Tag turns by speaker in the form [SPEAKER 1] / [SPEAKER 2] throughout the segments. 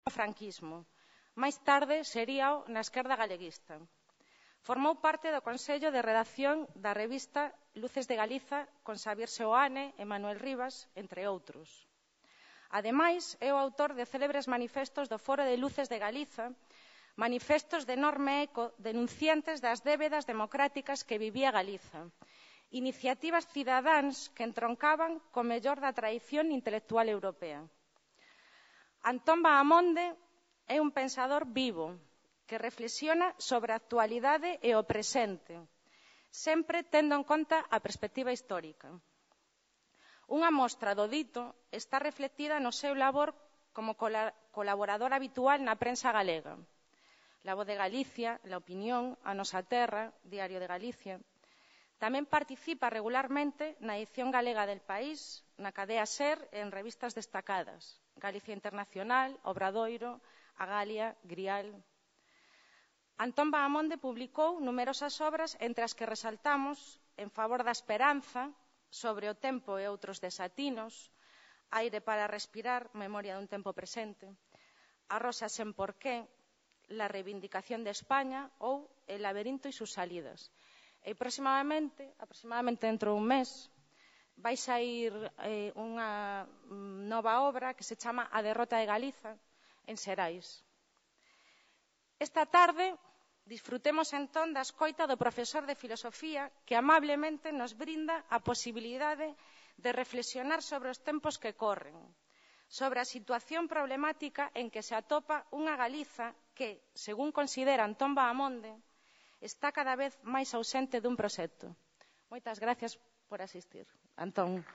[SPEAKER 1] o franquismo. Máis tarde seríao na esquerda galeguista. Formou parte do Consello de Redacción da revista Luces de Galiza con Xavier Seoane e Manuel Rivas, entre outros. Ademais, é o autor de célebres manifestos do Foro de Luces de Galiza, manifestos de enorme eco denunciantes das débedas democráticas que vivía Galiza, iniciativas cidadáns que entroncaban co mellor da tradición intelectual europea. Antón Bahamonde é un pensador vivo, que reflexiona sobre a actualidade e o presente, sempre tendo en conta a perspectiva histórica. Unha mostra do dito está reflectida no seu labor como colaborador habitual na prensa galega. La Voz de Galicia, La Opinión, A Nosa Terra, Diario de Galicia. Tamén participa regularmente na edición galega del País, na cadea SER e en revistas destacadas, Galicia Internacional, Obradoiro, A Galia, Grial. Antón Bahamonde publicou numerosas obras entre as que resaltamos En favor da esperanza, Sobre o tempo e outros desatinos, Aire para respirar, Memoria dun tempo presente, A rosa sen porqué, La reivindicación de España ou El laberinto e sus salidas. E aproximadamente dentro dun mes, vai saír unha nova obra que se chama A derrota de Galiza, en Xerais. Esta tarde disfrutemos entón da escoita do profesor de filosofía que amablemente nos brinda a posibilidade de reflexionar sobre os tempos que corren, sobre a situación problemática en que se atopa unha Galiza que, según considera Antón Bahamonde, está cada vez máis ausente dun proxecto. Moitas gracias por asistir. Antón.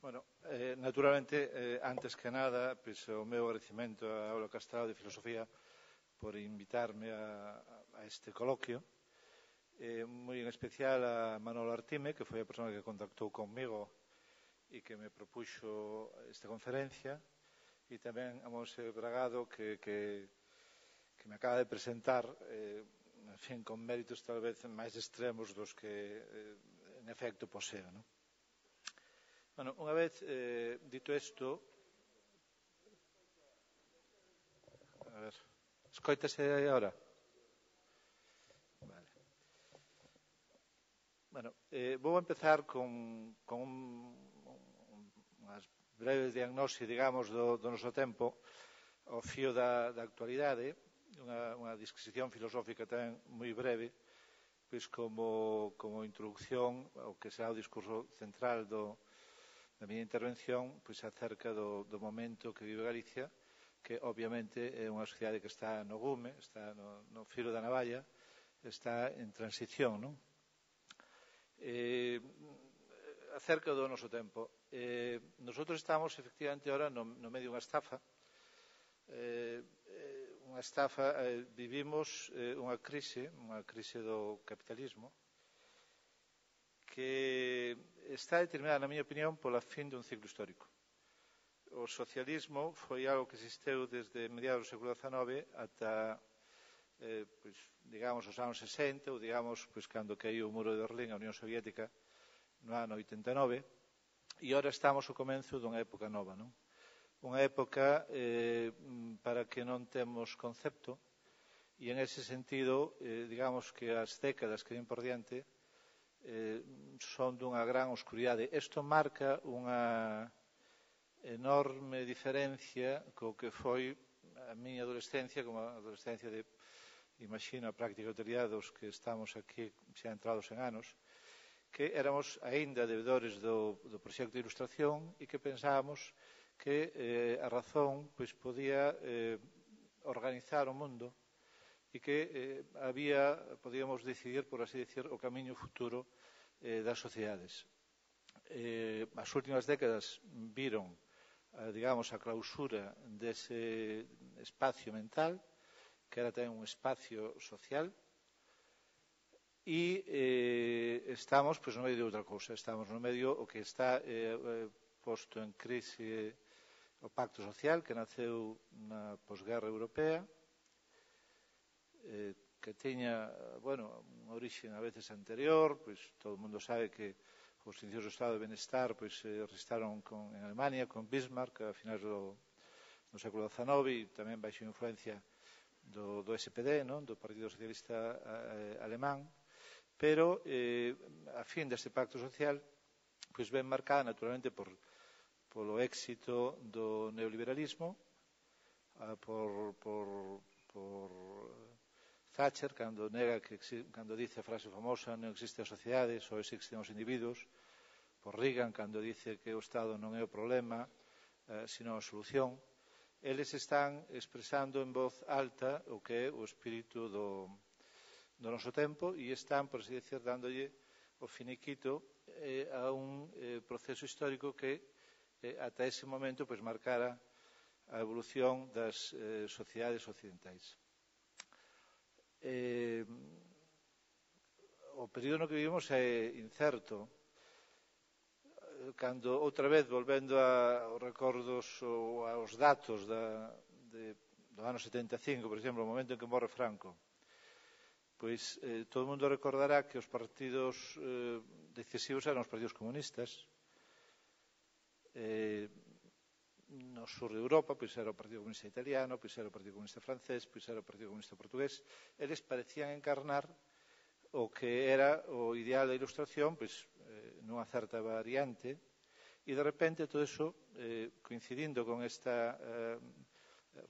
[SPEAKER 2] Bueno, naturalmente, antes que nada, pois, o meu agradecemento a Aula Castrao de Filosofía por invitarme a este coloquio. Moi en especial a Manolo Artime, que foi a persona que contactou conmigo e que me propuxo esta conferencia, e tamén a Monse Bragado, que me acaba de presentar, en fin, con méritos tal vez máis extremos dos que, en efecto, posea, non? Bueno, unha vez dito isto, a ver, escoítase agora? Vale. Bueno, vou empezar con unhas breves diagnose, digamos, do noso tempo ao fío da actualidade, unha disquisición filosófica tamén moi breve, pois como introducción ao que será o discurso central da miña intervención, pois acerca do momento que vive Galicia, que obviamente é unha sociedade que está no gume, está no filo da navalla, está en transición, non? Acerca do noso tempo. Nosotros estamos, efectivamente, ahora no medio dunha estafa. Vivimos unha crise do capitalismo, que está determinada, na miña opinión, pola fin dun ciclo histórico. O socialismo foi algo que existeu desde mediados do século XIX ata, digamos, os anos 60, ou digamos, cando caíu o muro de Berlín, a Unión Soviética, no ano 89, e ora estamos ao comenzo dunha época nova, non? Unha época para que non temos concepto, e en ese sentido, digamos que as décadas que ven por diante son dunha gran oscuridade. Isto marca unha enorme diferencia co que foi a miña adolescencia, como a adolescencia de, imagino, a práctica utilidade dos que estamos aquí xa entrados en anos, que éramos aínda devedores do proxecto de ilustración e que pensábamos que a razón pois podía organizar o mundo e que podíamos decidir, por así decir, o camiño futuro das sociedades. As últimas décadas viron, digamos, a clausura dese espacio mental, que era tamén un espacio social, e estamos no medio de outra cousa. Estamos no medio o que está posto en crise o pacto social que naceu na posguerra europea, que tiña, bueno, unha orixe a veces anterior, pois todo o mundo sabe que os inicios do Estado de Benestar pois restaron en Alemania con Bismarck a finais do século XIX e tamén baixo influencia do SPD, non? Do Partido Socialista Alemán, pero a fin deste pacto social pois ben marcada naturalmente polo éxito do neoliberalismo, por Thatcher, cando dice a frase famosa non existe a sociedade, só existen os individuos, por Reagan, cando dice que o Estado non é o problema, sino a solución. Eles están expresando en voz alta o que é o espírito do noso tempo e están, por así decir, dándolle o finiquito a un proceso histórico que ata ese momento pois marcara a evolución das sociedades occidentais. O período no que vivimos é incerto. Cando, outra vez, volvendo aos recordos ou aos datos do ano 75, por exemplo, o momento en que morre Franco, pois todo o mundo recordará que os partidos decisivos eran os partidos comunistas. No sur de Europa, pois era o Partido Comunista Italiano, pois era o Partido Comunista Francés, pois era o Partido Comunista Portugués. Eles parecían encarnar o que era o ideal da ilustración, pois nunha certa variante, e de repente todo iso, coincidindo con esta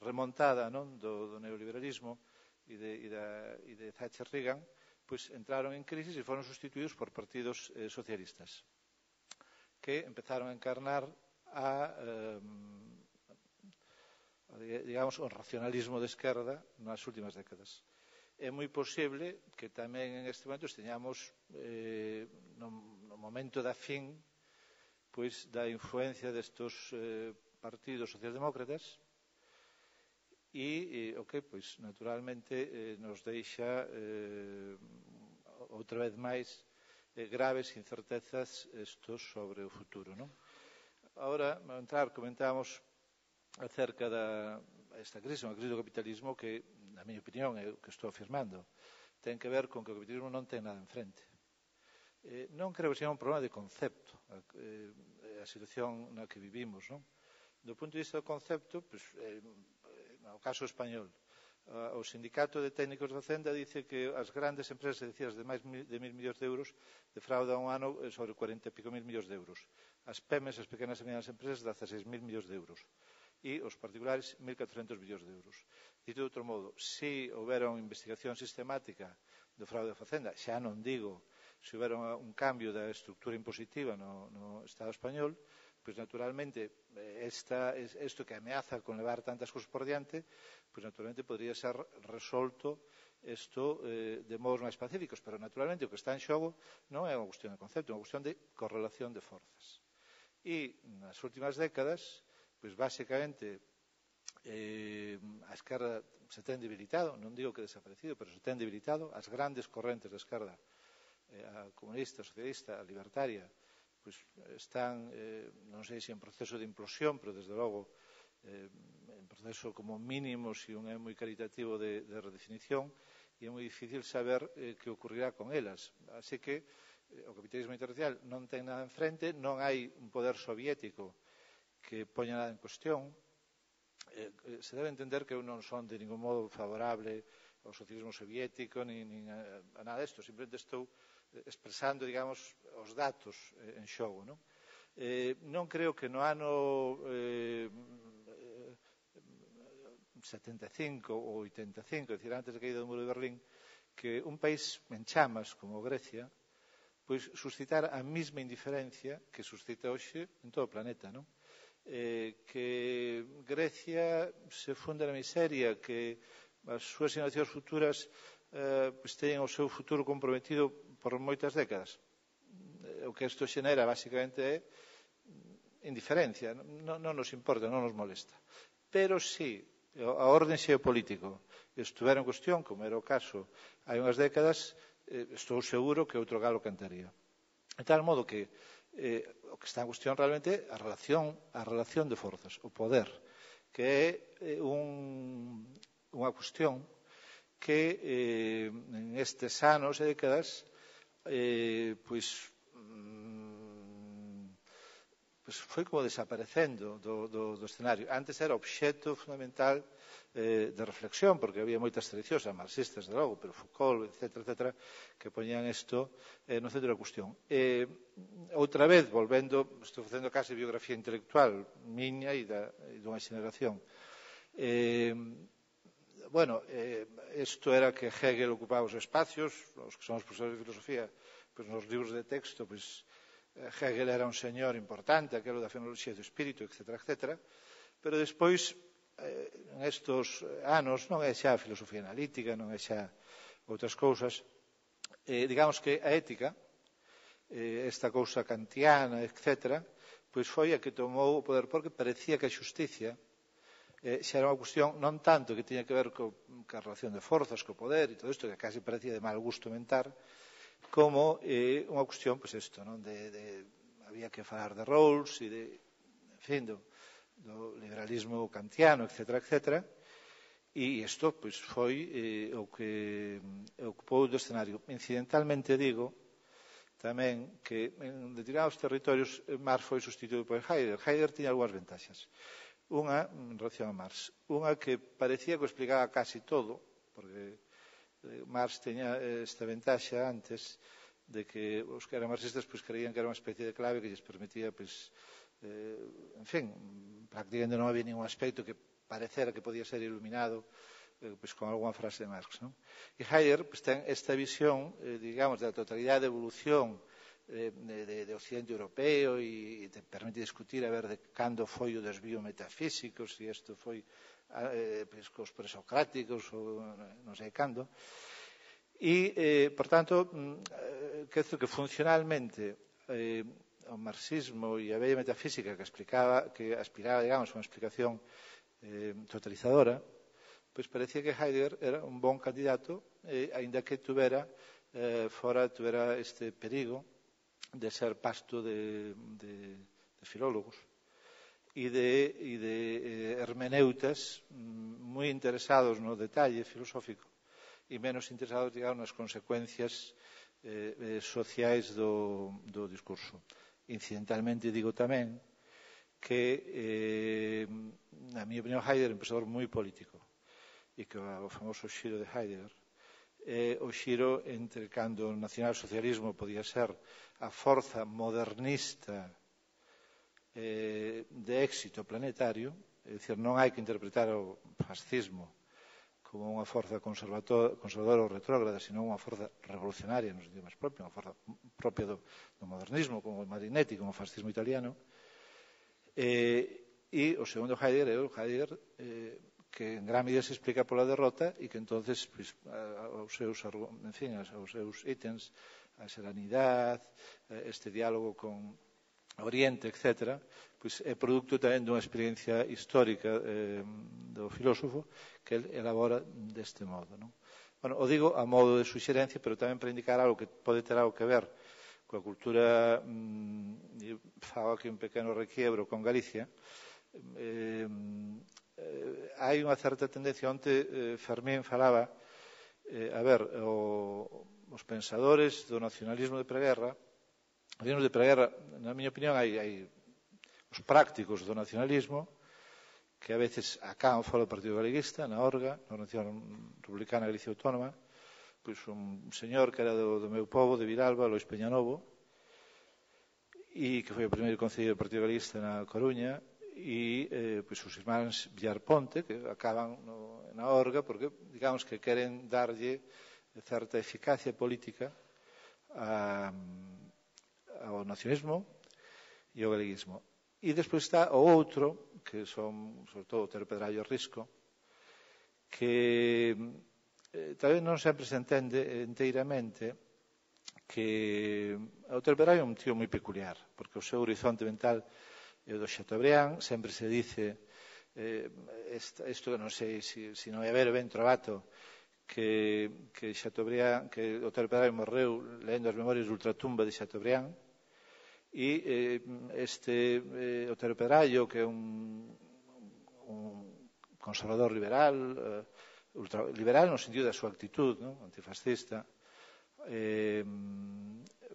[SPEAKER 2] remontada do neoliberalismo e de Thatcher-Reagan, pois entraron en crisis e foron sustituídos por partidos socialistas que empezaron a encarnar digamos, o racionalismo de esquerda nas últimas décadas. É moi posible que tamén en este momento teñamos no momento da fin pois da influencia destos partidos socialdemócratas e o que, pois, naturalmente nos deixa outra vez máis graves incertezas estos sobre o futuro, non? Ahora, ao entrar, comentábamos acerca desta crise, unha crise do capitalismo que, na miña opinión, é o que estou afirmando, ten que ver con que o capitalismo non ten nada enfrente. Non creo que sea un problema de concepto a situación na que vivimos, non? Do punto de vista do concepto, pois, no caso español, o Sindicato de Técnicos de Facenda dice que as grandes empresas dedicadas de máis de 1.000 millóns de euros defraudan un ano sobre 40 e pico mil millóns de euros. As PEMES, as pequenas e medianas empresas, 16.000 millóns de euros. E os particulares, 1.400 millóns de euros. Dito de outro modo, se houbera unha investigación sistemática do fraude da Facenda, xa non digo se houbera un cambio da estructura impositiva no Estado español, pois naturalmente isto que ameaza con levar tantas cousas por diante, pois naturalmente podría ser resolto isto de modos máis pacíficos, pero naturalmente o que está en xogo non é unha cuestión de concepto, é unha cuestión de correlación de forzas. E nas últimas décadas, pois basicamente a esquerda se ten debilitado, non digo que desaparecido, pero se ten debilitado, as grandes correntes da esquerda, a comunista, a socialista, a libertaria, pois están, non sei se en proceso de implosión, pero desde logo en proceso como mínimo, se un é moi caritativo de redefinición, e é moi difícil saber que ocurrirá con elas. Así que o capitalismo internacional non ten nada enfrente, non hai un poder soviético que poña nada en cuestión. Se debe entender que eu non son de ningún modo favorable ao socialismo soviético nin a nada disto, simplemente estou expresando, digamos, os datos en xogo, non? Non creo que no ano 75 ou 85, é dicir, antes da caída do muro de Berlín, que un país en chamas como Grecia, pois suscitar a mesma indiferencia que suscita hoxe en todo o planeta, non? Que Grecia se funda na miseria, que as súas generacións futuras pois teñen o seu futuro comprometido por moitas décadas. O que isto xenera, basicamente, é indiferencia. Non nos importa, non nos molesta. Pero si a orde xeopolítico estuvera en cuestión, como era o caso hai unhas décadas, estou seguro que outro galo cantaría. De tal modo que o que está en cuestión realmente é a relación de forzas, o poder, que é unha cuestión que nestes anos e décadas pois foi como desaparecendo do escenario. Antes era obxecto fundamental de reflexión, porque había moitas tradicións, marxistas, de logo, pero Foucault, etc., que poñían isto no centro da cuestión. Outra vez, volvendo, estou facendo case biografía intelectual miña e dunha xeneración. Isto era que Hegel ocupaba os espacios, os que somos profesores de filosofía, pois nos libros de texto, pois Hegel era un señor importante, aquelo da fenomenoloxía do espírito, etc., pero despois, nestos anos, non é xa a filosofía analítica, non é xa outras cousas, digamos que a ética, esta cousa kantiana, etc., pois foi a que tomou o poder, porque parecía que a xusticia xa era unha cuestión non tanto que tiña que ver ca relación de forzas, co poder e todo isto, que casi parecía de mal gusto mentar, como unha cuestión, pois isto, non? Había que falar de roles e de, en fin, do liberalismo kantiano, etc., e isto, pois, foi o que ocupou do escenario. Incidentalmente digo tamén que en determinados territorios Marx foi sustituído por Heidegger. Heidegger tiña algunhas ventaxas. Unha, en relación a Marx, unha que parecía que o explicaba casi todo, porque Marx teña esta ventaxa antes de que os que eran marxistas pois creían que era unha especie de clave que lles permitía, pois, en fin, prácticamente non había ningún aspecto que parecera que podía ser iluminado pois con algunha frase de Marx, non? E Heidegger pois ten esta visión, digamos, da totalidade de evolución de Occidente europeo e te permite discutir a ver de cando foi o desvío metafísico, se isto foi cos presocráticos ou non sei cando. E, por tanto, quero que funcionalmente o marxismo e a bella metafísica que aspiraba, digamos, a unha explicación totalizadora, pois parecía que Heidegger era un bon candidato, aínda que tuvera este perigo de ser pasto de filólogos e de hermeneutas moi interesados no detalle filosófico e menos interesados, digamos, nas consecuencias sociais do discurso. Incidentalmente digo tamén que, na miña opinión, Heidegger é un pensador moi político e que o famoso xiro de Heidegger é o xiro entre cando o nacionalsocialismo podía ser a forza modernista de éxito planetario, é dicir, non hai que interpretar o fascismo como unha forza conservadora ou retrógrada, sino unha forza revolucionaria nos idiomas propios, unha forza propia do modernismo, como o Marinetti, como o fascismo italiano. E o segundo Heidegger é o Heidegger que en gran medida se explica pola derrota e que entonces aos seus ítems, a serenidade, este diálogo con Oriente, etc., pois é produto tamén dunha experiencia histórica do filósofo que el elabora deste modo, non? Bueno, o digo a modo de suxerencia, pero tamén para indicar algo que pode ter algo que ver coa cultura, fago aquí un pequeno requiebro con Galicia. Hai unha certa tendencia, onte Fermín falaba, os pensadores do nacionalismo de preguerra, na miña opinión, hai os prácticos do nacionalismo que a veces acaban fora do Partido Galeguista, na Orga, na Organización Republicana Galicia Autónoma, pois un señor que era do meu pobo, de Viralba, Lois Peñanovo, e que foi o primeiro concelleiro do Partido Galeguista na Coruña, e pois os irmáns Villar Ponte, que acaban na Orga, porque, digamos, que queren darlle certa eficacia política ao nacionalismo e ao galeguismo. E despois está o outro, que son, sobre todo, Otero Pedrallo Risco, que tamén non sempre se entende enteiramente que Otero Pedrallo é un tío moi peculiar, porque o seu horizonte mental é o do Chateaubriand, sempre se dice, isto non sei se non é ver ben trovato, que Otero Pedrallo morreu lendo as memorias de ultratumba de Chateaubriand, e Otero Pedrallo, que é un conservador liberal, ultraliberal no sentido da súa actitud, non? Antifascista,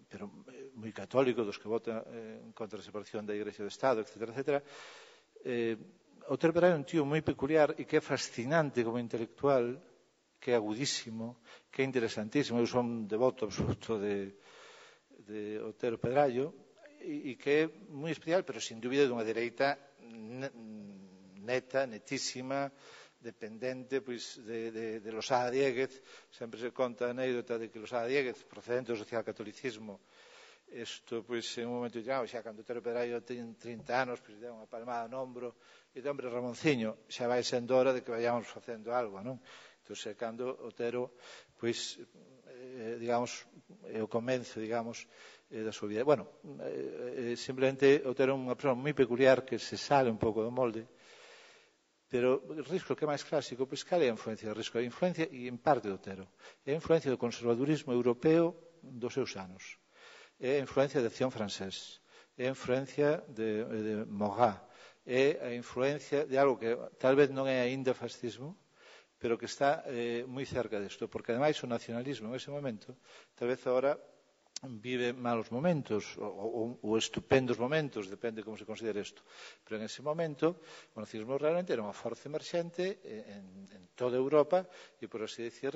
[SPEAKER 2] pero moi católico, dos que votan en contra da separación da Igrexa do Estado, etc., etc. Otero Pedraio é un tío moi peculiar e que é fascinante como intelectual, que é agudísimo, que é interesantísimo. Eu son devoto absoluto de Otero Pedraio e que é moi especial, pero sin dúbida dunha dereita neta, netísima, dependente pois, de Losada Diéguez. Sempre se conta a anécdota de que Losada Diéguez, procedente do socialcatolicismo, isto, pois, en un momento xa cando Otero Pedraio ten 30 anos, pois, dá unha palmada no ombro e de hombre, Ramonciño, xa vai sendo hora de que vayamos facendo algo, non? Entón, cando Otero, pois, digamos, é o comenzo, digamos, da súa vida. Bueno, simplemente Otero é unha persoa moi peculiar que se sale un pouco do molde, pero Risco, que é máis clásico, pois cal é a influencia de Risco? A influencia, e en parte de Otero, é a influencia do conservadurismo europeo dos seus anos, é a influencia de Acción francés, é a influencia de Marat, é a influencia de algo que tal vez non é aínda fascismo, pero que está moi cerca disto, porque ademais o nacionalismo en ese momento, tal vez agora vive malos momentos ou estupendos momentos, depende como se considere isto, pero en ese momento o nacionalismo realmente era unha forza emerxente en toda Europa e, por así decir,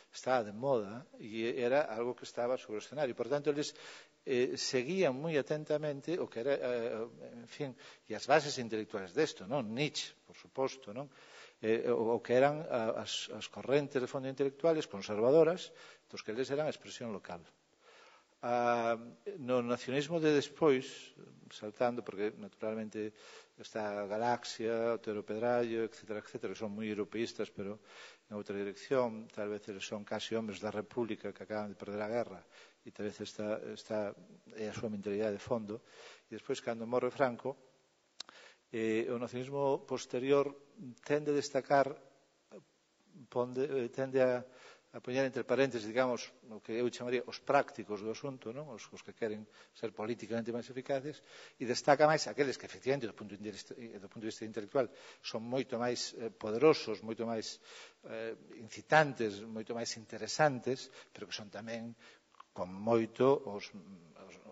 [SPEAKER 2] estaba de moda e era algo que estaba sobre o escenario. Por tanto, eles seguían moi atentamente o que era, en fin, e as bases intelectuales desto, non? Nietzsche, por suposto, non? O que eran as correntes de fondo intelectuales conservadoras, dos que eles eran a expresión local. No nacionalismo de despois, saltando, porque naturalmente está Galaxia, Otero Pedraio, etc., etc., que son moi europeístas, pero en outra dirección, tal vez eles son casi homes da República que acaban de perder a guerra, e tal vez esta é a súa mentalidade de fondo. E despois, cando morre Franco, o nacionalismo posterior tende a destacar, tende a poñer entre paréntesis, digamos, o que eu chamaría os prácticos do asunto, non? Os que queren ser políticamente máis eficaces, e destaca máis aqueles que, efectivamente, do punto de vista intelectual, son moito máis poderosos, moito máis incitantes, moito máis interesantes, pero que son tamén con moito os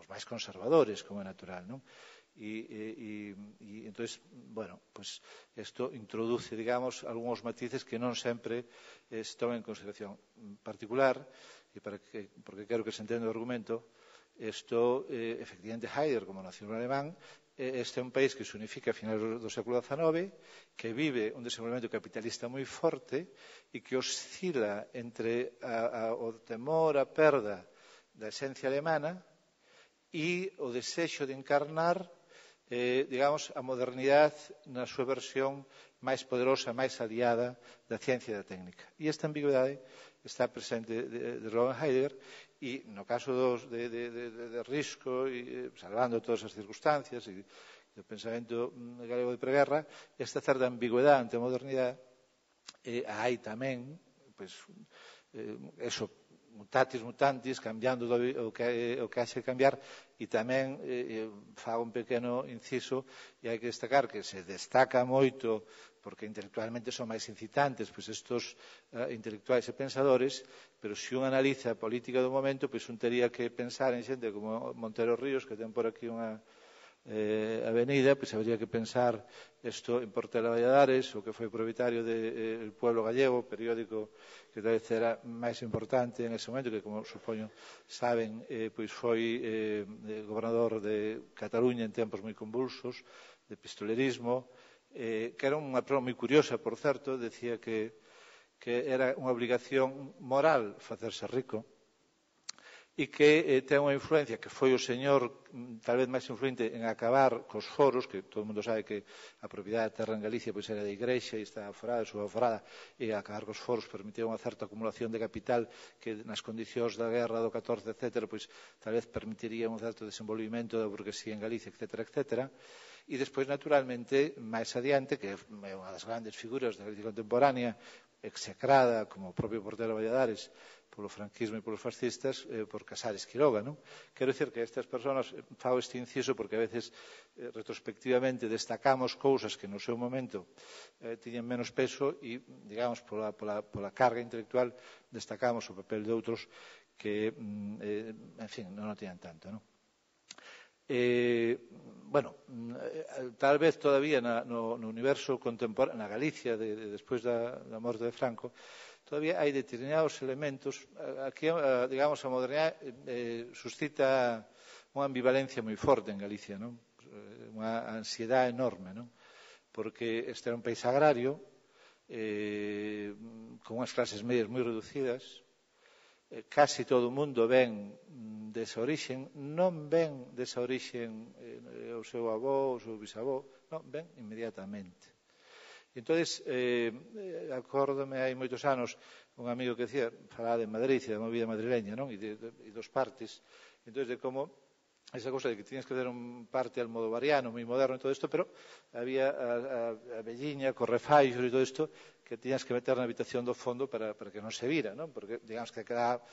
[SPEAKER 2] máis conservadores, como é natural, non? E entonces, bueno, pues isto introduce, digamos, algúns matices que non sempre se toman en consideración. En particular, porque quero que se entenda o argumento, isto, efectivamente, Heidegger, como nació alemán, este é un país que se unifica a finais do século XIX, que vive un desenvolvemento capitalista moi forte e que oscila entre o temor a perda da esencia alemana e o desexo de encarnar digamos, a modernidade na súa versión máis poderosa, máis aliada da ciencia e da técnica. E esta ambigüedade está presente de Roland Heidegger e no caso de Risco, salvando todas as circunstancias e do pensamento galego de preguerra, esta certa ambigüedade ante a modernidade hai tamén, pois, eso, mutatis mutantis, cambiando o que haxe cambiar, e tamén fago un pequeno inciso, e hai que destacar que se destaca moito, porque intelectualmente son máis incitantes, pois estos intelectuais e pensadores, pero se un analiza a política do momento, pois un tería que pensar en xente como Montero Ríos, que ten por aquí unha avenida, pois habría que pensar isto en Portela Valladares, o que foi propietario de El Pueblo Gallego, periódico que tal vez era máis importante en ese momento, que como supoño saben, pois foi gobernador de Cataluña en tempos moi convulsos, de pistolerismo, que era unha persoa moi curiosa, por certo, decía que era unha obligación moral facerse rico, e que ten unha influencia que foi o señor tal vez máis influente en acabar cos foros, que todo o mundo sabe que a propiedade da terra en Galicia pois era da Igrexa e está aforada, subaforada, e acabar cos foros permitía unha certa acumulación de capital que nas condicións da guerra do 14, etc., pois tal vez permitiría un certo desenvolvimento da burguesía en Galicia, etc., etc., e despois, naturalmente, máis adiante, que é unha das grandes figuras da Galicia contemporánea, execrada, como o propio Portela Valladares, polo franquismo e polos fascistas, por Casares Quiroga, non? Quero dicir que estas persoas, fago este inciso porque a veces, retrospectivamente, destacamos cousas que no seu momento tiñan menos peso e, digamos, pola carga intelectual, destacamos o papel de outros que, en fin, non o tiñan tanto, non? Bueno, tal vez todavía no universo contemporáneo, na Galicia, despois da morte de Franco, todavía hai determinados elementos. Aquí, digamos, a modernidade suscita unha ambivalencia moi forte en Galicia, non? Unha ansiedade enorme, non? Porque este era un país agrario, con unhas clases medias moi reducidas, casi todo o mundo ven desa orixen, non ven desa orixen o seu avó, o seu bisavó, non, ven inmediatamente. Entonces, acórdome hai moitos anos un amigo que decía, falaba de Madrid e da movida madrileña, non? E dos partes, entonces de como esa cosa de que tienes que hacer un parte almodovariano, moi moderno e todo isto, pero había a velliña, co refaixos e todo isto, que tiñas que meter na habitación do fondo para que non se vira, non? Porque, digamos, que quedaba,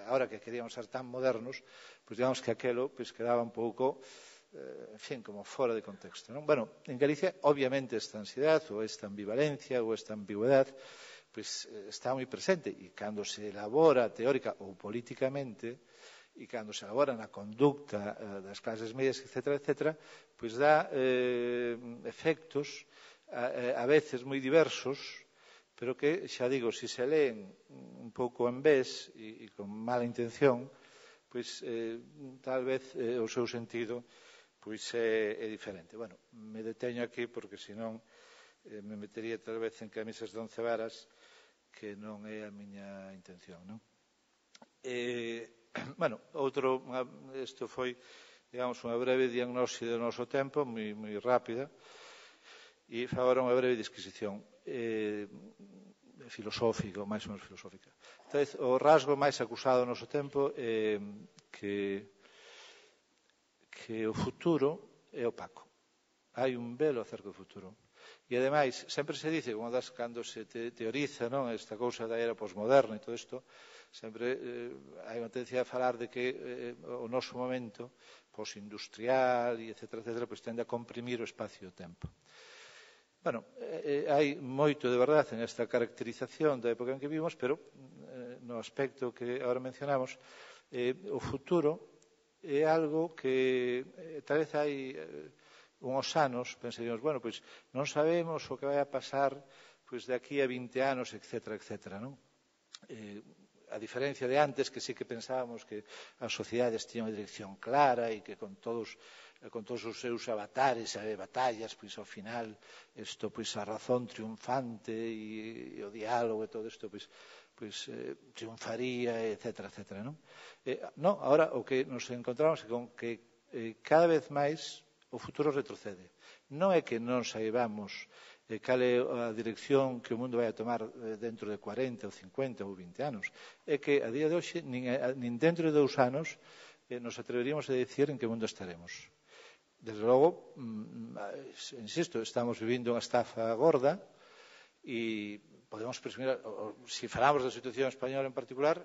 [SPEAKER 2] ahora que queríamos ser tan modernos, pues digamos que aquelo pues quedaba un pouco, en fin, como fora de contexto, non? Bueno, en Galicia, obviamente, esta ansiedade, ou esta ambivalencia, ou esta ambigüedade, pues está moi presente, e cando se elabora teórica ou políticamente, e cando se elabora na conducta das clases medias, etc., pois dá efectos a veces moi diversos, pero que, xa digo, se se leen un pouco en vez e con mala intención, pois tal vez o seu sentido pois é diferente. Bueno, me deteño aquí porque senón me metería tal vez en camisas de 11 varas, que non é a miña intención, non? Bueno, isto foi, digamos, unha breve diagnose do noso tempo, moi rápida, e agora unha breve disquisición filosófica, ou máis ou menos filosófica. Entón, o rasgo máis acusado do noso tempo é que o futuro é opaco. Hai un velo acerca do futuro. E, ademais, sempre se dice, cando se teoriza, non, esta cousa da era posmoderna e todo isto, sempre hai unha tendencia a falar de que o noso momento posindustrial e etc., pois tende a comprimir o espacio e o tempo. Bueno, hai moito de verdade en esta caracterización da época en que vivimos, pero no aspecto que agora mencionamos, o futuro é algo que tal vez hai uns anos pensaríamos, bueno, pois non sabemos o que vai a pasar pois de aquí a 20 anos, etc., non? A diferencia de antes, que sí que pensábamos que as sociedades tiñan unha dirección clara e que con todos os seus avatares e batallas, pois ao final isto, pois a razón triunfante e o diálogo e todo isto, pois triunfaría, etc., non? Non, agora o que nos encontramos é con que cada vez máis o futuro retrocede. Non é que non saibamos cal é a dirección que o mundo vai a tomar dentro de 40 ou 50 ou 20 anos. É que a día de hoxe, nin dentro de 2 anos, nos atreveríamos a dicir en que mundo estaremos. Desde logo, insisto, estamos vivindo unha estafa gorda e podemos presumir, se falamos da situación española en particular,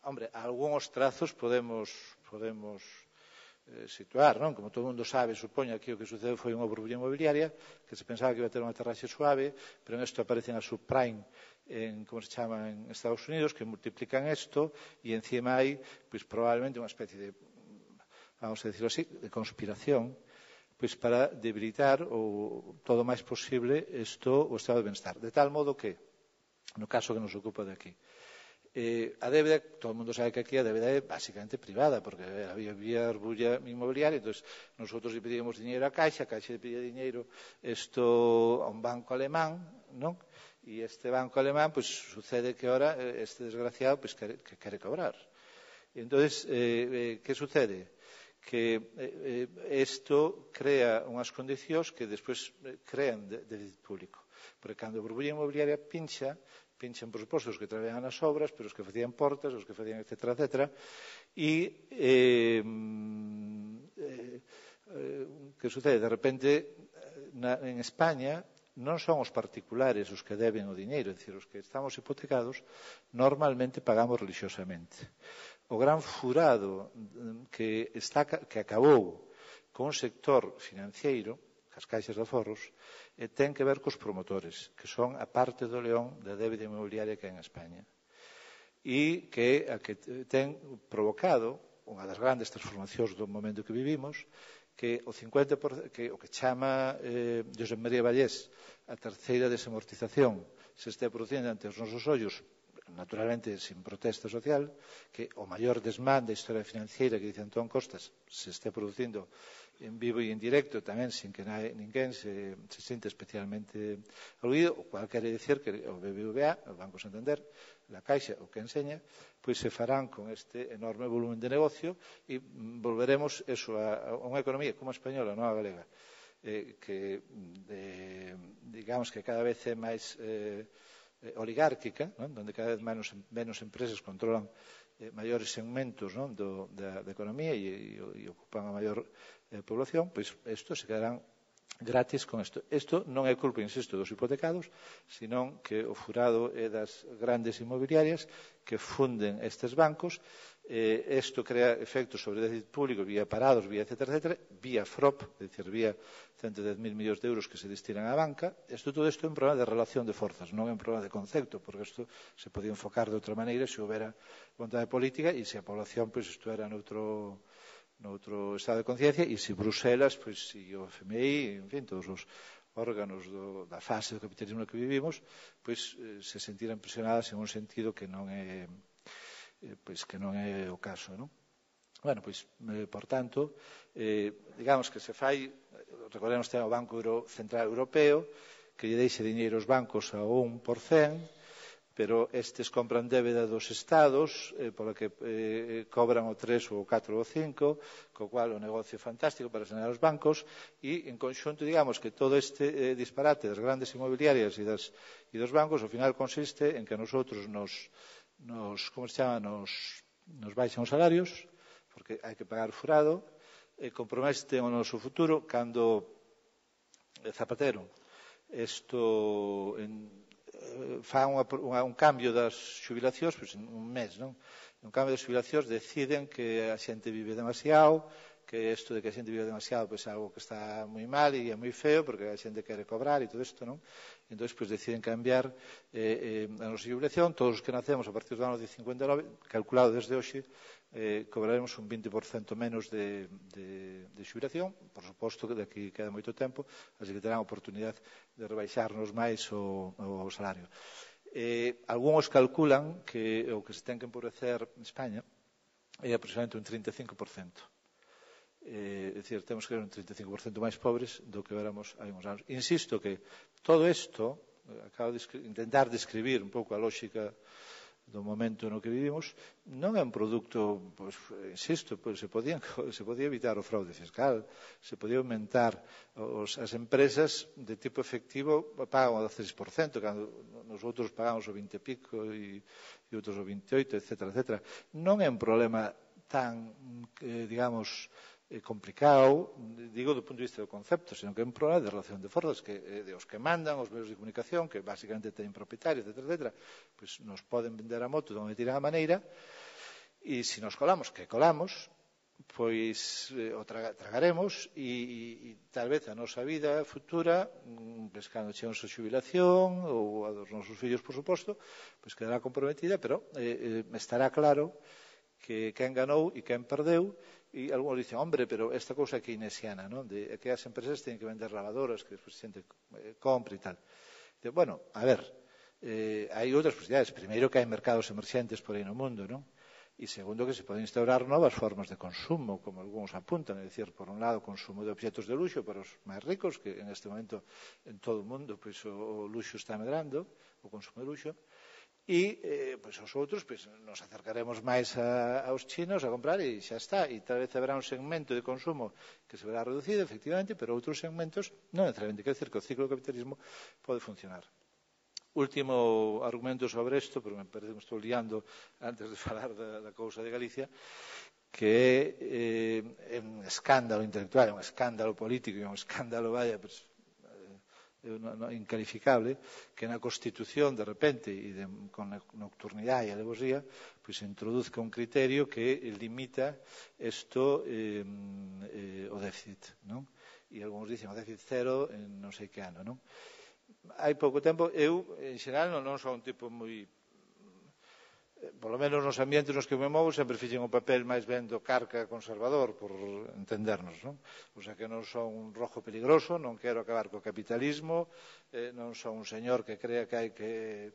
[SPEAKER 2] hombre, algúns trazos podemos situar, non? Como todo mundo sabe, supoño, aquí o que sucedeu foi unha burbulla inmobiliaria, que se pensaba que iba a ter unha aterraxe suave, pero en isto aparecen as subprime, como se chama, en Estados Unidos, que multiplican isto, e encima hai, pois, probablemente unha especie de, vamos a decirlo así, de conspiración, pois para debilitar o todo o máis posible o estado de bienestar. De tal modo que, no caso que nos ocupa de aquí, a débeda, todo o mundo sabe que aquí a débeda é basicamente privada, porque había burbulla inmobiliaria, entón, nosotros lle pedíamos diñeiro a Caixa lle pedía diñeiro a un banco alemán, non? E este banco alemán, pois, sucede que ahora este desgraciado, pois, que quere cobrar. E entón, que sucede? Que isto crea unhas condicións que despois crean déficit público. Porque cando a burbulla inmobiliaria pinchan, por suposto, os que traballan nas obras, pero os que facían portas, os que facían, etc., e que sucede? De repente, en España, non son os particulares os que deben o diñeiro, é dicir, os que estamos hipotecados normalmente pagamos religiosamente. O gran furado que acabou con o sector financiero, as caixas de aforros, ten que ver cos promotores, que son a parte do león da débeda inmobiliaria que hai en España. E que ten provocado unha das grandes transformacións do momento que vivimos, que o 50%, que o que chama Josep María Vallés a terceira desamortización se este producindo ante os nosos ollos, naturalmente sin protesta social, que o maior desmán da historia financiera que dice Antón Costas se este producindo en vivo e en directo tamén sin que ninguén se siente especialmente aludido, o cual quere dicir que o BBVA, o Banco Santander, a Caixa, o que enseña, pois se farán con este enorme volumen de negocio e volveremos eso a unha economía como a española, non a galega, que digamos que cada vez é máis oligárquica, non? Donde cada vez menos empresas controlan maiores segmentos, non? da economía e ocupan a maior población, pois isto se quedarán gratis con isto. Isto non é culpa, insisto, dos hipotecados, senón que o furado é das grandes inmobiliarias que funden estes bancos. Isto crea efectos sobre o déficit público vía parados, vía etcétera, vía FROP, é dicir, vía 110.000 millóns de euros que se destinan á banca. Todo isto é un problema de relación de forzas, non é un problema de concepto, porque isto se podía enfocar de outra maneira se houbera vontade política e se a población pois estuera noutro estado de conciencia e se Bruselas, pois, e o FMI, en fin, todos os órganos da fase do capitalismo no que vivimos, pois se sentiran presionadas en un sentido que non é o caso, non? Bueno, pois, por tanto, digamos que se fai, recordemos que o Banco Central Europeo, que lle deixe diñeiro aos bancos a 1%, pero estes compran débeda dos estados, pola que cobran o 3, o 4 ou o 5, co cual o negocio é fantástico para sanear os bancos, e en conxunto, digamos, que todo este disparate das grandes inmobiliarias e dos bancos, ao final consiste en que a nosotros nos baixan os salarios, porque hai que pagar furado, comprometen o noso futuro, cando Zapatero fan un cambio das xubilacións, pois en un mes, non? Un cambio das xubilacións deciden que a xente vive demasiado, que isto de que a xente vive demasiado pois é algo que está moi mal e é moi feo porque a xente quere cobrar e todo isto, non? Entón, pois deciden cambiar a nosa xubilación. Todos os que nacemos a partir do ano de 59, calculado desde hoxe, cobraremos un 20% menos de xubilación. Por suposto que daqui queda moito tempo, así que terán a oportunidade de rebaixarnos máis o salario. Algúns calculan que o que se ten que empobrecer en España é aproximadamente un 35%. É dicir, temos que ser un 35% máis pobres do que éramos hai uns anos. Insisto que todo isto, acabo de intentar describir un pouco a lógica do momento no que vivimos, non é un produto, pois, insisto, pois se podía evitar o fraude fiscal, se podía aumentar as empresas de tipo efectivo pagan o 16%, cando nosotros pagamos o 20 e pico e outros o 28, etcétera. Non é un problema tan, digamos, complicado, digo do punto de vista do concepto, senón que é un problema de relación de forzas, que de os que mandan, os medios de comunicación, que basicamente teñen propietarios, etcétera, pois nos poden vender a moto de unha determinada maneira, e se nos colamos, que colamos, pois o tragaremos, e tal vez a nosa vida futura, pois cando chegue a nosa xubilación, ou a dos nosos fillos, por suposto, pois quedará comprometida, pero estará claro que quen ganou e quen perdeu. E algúns dicen, hombre, pero esta cousa keynesiana, non? De que as empresas teñen que vender lavadoras, que despois xente compre e tal. Bueno, a ver, hai outras posibilidades. Primeiro, que hai mercados emerxentes por aí no mundo, non? E segundo, que se poden instaurar novas formas de consumo, como algúns apuntan, é dicir, por un lado, consumo de objetos de luxo para os máis ricos, que en este momento en todo o mundo pois, o luxo está medrando, o consumo de luxo, e pois os outros pois, nos acercaremos máis aos chinos a comprar e xa está, e tal vez haberá un segmento de consumo que se verá reducido efectivamente, pero outros segmentos non necesariamente, quer dizer que o ciclo do capitalismo pode funcionar. Último argumento sobre isto, pero me parece que me estou liando antes de falar da cousa de Galicia, que é un escándalo intelectual, é un escándalo político, é un escándalo, vaya, pues, incalificable, que na Constitución, de repente, e con a nocturnidade e a alevosía, pois se introduzca un criterio que limita isto o déficit, non? E algúns dicen o déficit cero en non sei que ano, non? Hai pouco tempo, eu, en xeral, non sou un tipo moi... Por lo menos nos ambientes nos que me movo sempre fixen un papel máis ben do carca conservador, por entendernos, non? O sea que non son un rojo peligroso, non quero acabar co capitalismo, non son un señor que crea que hai que...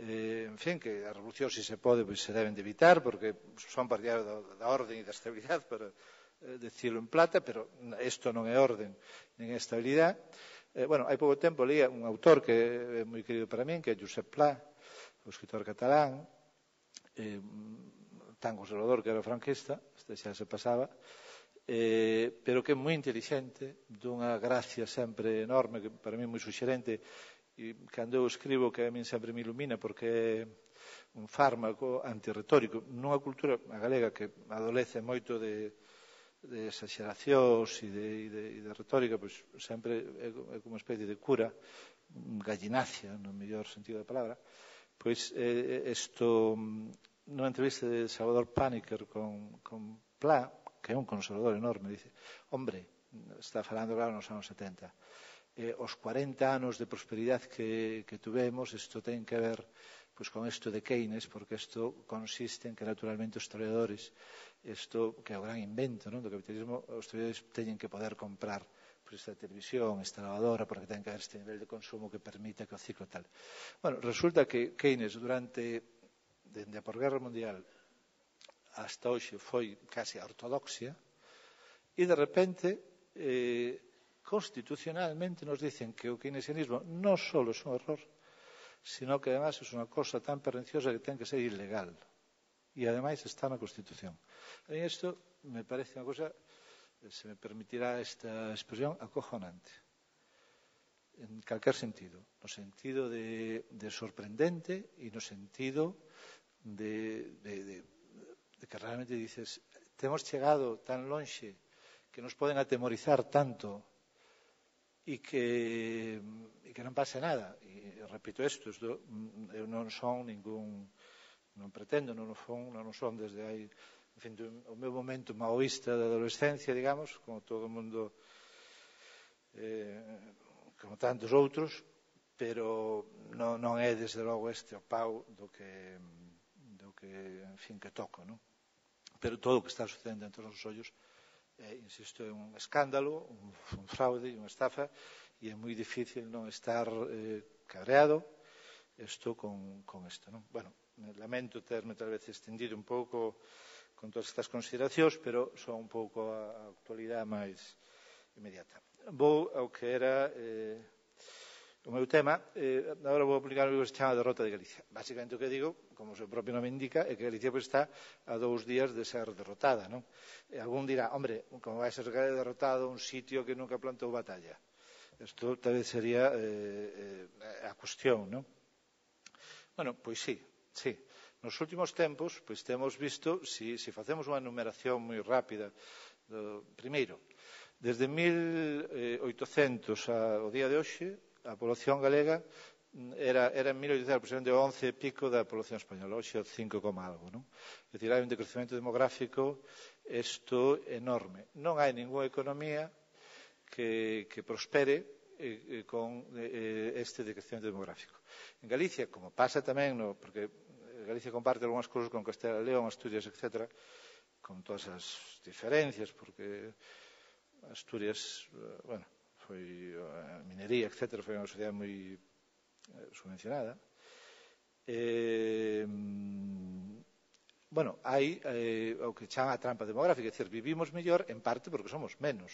[SPEAKER 2] en fin, que a revolución, se pode, pois se deben de evitar, porque son partidario da orden e da estabilidade, para decirlo en plata, pero isto non é orden nin é estabilidade. Bueno, hai pouco tempo leía un autor que é moi querido para min, que é Josep Pla, o escritor catalán, tan conservador que era franquista, este xa se pasaba, pero que é moi inteligente, dunha gracia sempre enorme, que para mí é moi suxerente, e cando eu escribo, que a min sempre me ilumina, porque é un fármaco antirretórico nunha cultura, a galega, que adolece moito de exageracións e de retórica, pois sempre é como unha especie de cura, gallinacia, no mellor sentido da palabra. Pois isto, nunha entrevista de Salvador Paniker con Pla, que é un conservador enorme, dice: hombre, está falando claro nos anos 70, os 40 anos de prosperidade que tuvemos, isto ten que ver pois con isto de Keynes, porque isto consiste en que naturalmente os traballadores, isto que é o gran invento, non, do capitalismo, os traballadores teñen que poder comprar esta televisión, esta lavadora, porque ten que haber este nivel de consumo que permita que o ciclo tal. Bueno, resulta que Keynes dende a posguerra mundial hasta hoxe foi casi a ortodoxia, e de repente constitucionalmente nos dicen que o keynesianismo non só é un error, sino que además é unha cosa tan perniciosa que ten que ser ilegal, e ademais está na Constitución. A mí isto me parece unha cosa, se me permitirá esta expresión, acojonante, en calquer sentido, no sentido de sorprendente e no sentido de que realmente dices, temos chegado tan lonxe que nos poden atemorizar tanto e que non pase nada. E repito isto, eu non son ningún, non pretendo, non son desde aí, en fin, o meu momento maoísta da adolescencia, digamos, como todo o mundo, como tantos outros, pero non é desde logo este o pau do que en fin, que toco, non? Pero todo o que está sucedendo entre os nosos ollos, insisto, é un escándalo, un fraude e unha estafa, e é moi difícil non estar cabreado isto con isto, non? Bueno, lamento terme tal vez extendido un pouco con todas estas consideracións, pero son un pouco a actualidade máis inmediata. Vou ao que era o meu tema. Agora vou aplicar o que se chama a derrota de Galicia. Básicamente o que digo, como o seu propio nome indica, é que Galicia está a 2 días de ser derrotada, non? E algún dirá, hombre, como vai ser derrotado un sitio que nunca plantou batalla? Isto tal vez sería a cuestión, non? Bueno, pois sí. Nos últimos tempos, pois temos visto, se facemos unha numeración moi rápida, primeiro, desde 1800 ao día de hoxe, a población galega era en 1800 aproximadamente o 11 e pico da población española, hoxe o 5, algo, non? É dicir, hai un decrecemento demográfico isto enorme. Non hai ninguna economía que prospere con este decrecemento demográfico. En Galicia, como pasa tamén, porque Galicia comparte algunhas cousas con Castela e León, Asturias, etc., con todas as diferencias, porque Asturias, bueno, foi a minería, etc., foi unha sociedade moi subvencionada. Bueno, hai o que chama a trampa demográfica, é dicir, vivimos mellor en parte porque somos menos.